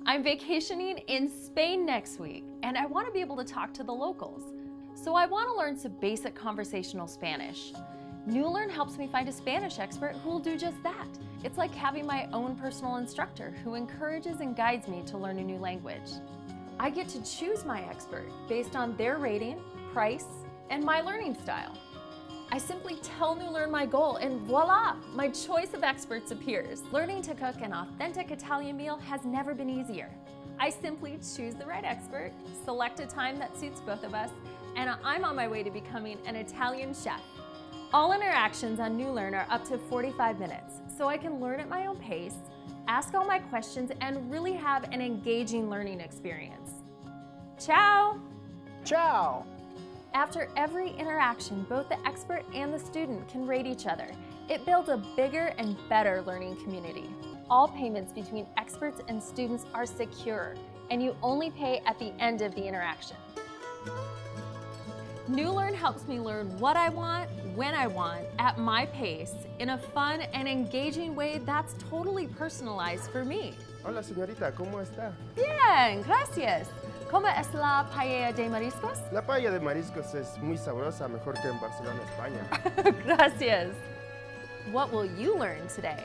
I'm vacationing in Spain next week, and I want to be able to talk to the locals. So I want to learn some basic conversational Spanish. Nulern helps me find a Spanish expert who will do just that. It's like having my own personal instructor who encourages and guides me to learn a new language. I get to choose my expert based on their rating, price, and my learning style. I simply tell Nulern my goal and voila, my choice of experts appears. Learning to cook an authentic Italian meal has never been easier. I simply choose the right expert, select a time that suits both of us, and I'm on my way to becoming an Italian chef. All interactions on Nulern are up to 45 minutes, so I can learn at my own pace, ask all my questions, and really have an engaging learning experience. Ciao! Ciao! After every interaction, both the expert and the student can rate each other. It builds a bigger and better learning community. All payments between experts and students are secure, and you only pay at the end of the interaction. Nulern helps me learn what I want, when I want, at my pace, in a fun and engaging way that's totally personalized for me. Hola señorita, ¿cómo está? Bien, gracias. ¿Cómo es la paella de mariscos? La paella de mariscos es muy sabrosa, mejor que en Barcelona, España. Gracias. What will you learn today?